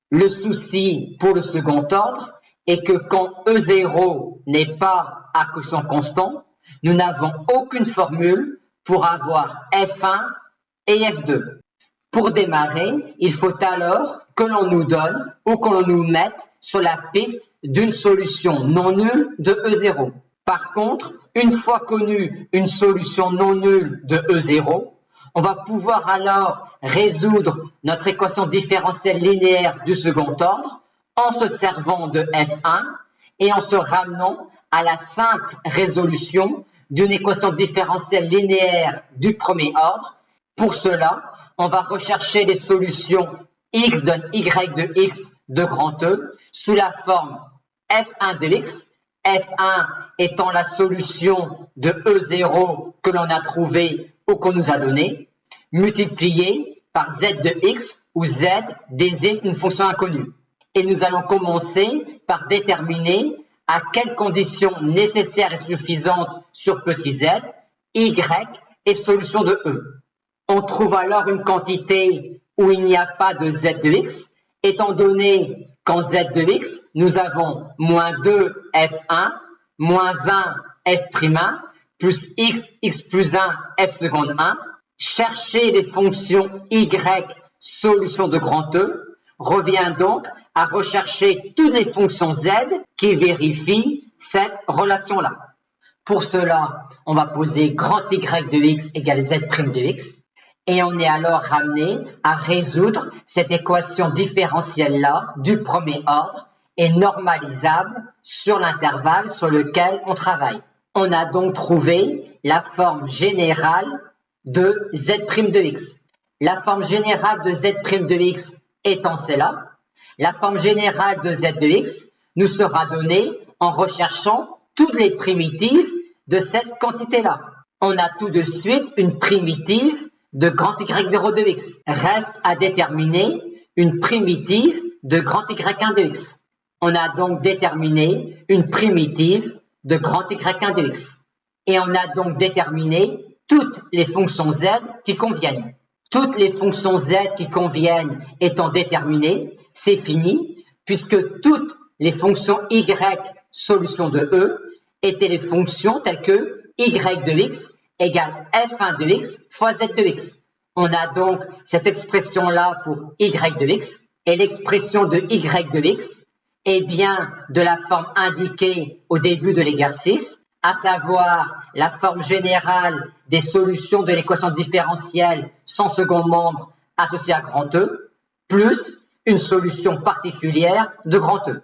Le souci pour le second ordre est que quand E0 n'est pas à quotient constant, nous n'avons aucune formule pour avoir F1 et F2. Pour démarrer, il faut alors que l'on nous donne ou que l'on nous mette sur la piste d'une solution non nulle de E0. Par contre, une fois connue une solution non nulle de E0, on va pouvoir alors résoudre notre équation différentielle linéaire du second ordre en se servant de F1 et en se ramenant à la simple résolution d'une équation différentielle linéaire du premier ordre. Pour cela, on va rechercher les solutions x donne y de x de grand E sous la forme F1 de x, F1 étant la solution de E0 que l'on a trouvé ou qu'on nous a donné, multiplié par z de x où z désigne une fonction inconnue. Et nous allons commencer par déterminer à quelles conditions nécessaires et suffisantes sur petit z, y est solution de E. On trouve alors une quantité où il n'y a pas de z de x, étant donné qu'en z de x, nous avons moins 2 f1, moins 1 f'1, plus x plus 1 f seconde 1. Chercher les fonctions y solution de grand E revient donc à rechercher toutes les fonctions z qui vérifient cette relation-là. Pour cela, on va poser grand y de x égale z' de x et on est alors ramené à résoudre cette équation différentielle-là du premier ordre et normalisable sur l'intervalle sur lequel on travaille. On a donc trouvé la forme générale de z' de x. La forme générale de z' de x étant celle-là, la forme générale de z de x nous sera donnée en recherchant toutes les primitives de cette quantité-là. On a tout de suite une primitive de grand y0 de x. Reste à déterminer une primitive de grand y1 de x. On a donc déterminé une primitive de grand y1 de x. Et on a donc déterminé toutes les fonctions z qui conviennent. Toutes les fonctions z qui conviennent étant déterminées, c'est fini, puisque toutes les fonctions y solution de E étaient les fonctions telles que y de x égale f1 de x fois z de x. On a donc cette expression-là pour y de x, et l'expression de y de x est bien de la forme indiquée au début de l'exercice, à savoir la forme générale des solutions de l'équation différentielle sans second membre associée à grand E, plus une solution particulière de grand E.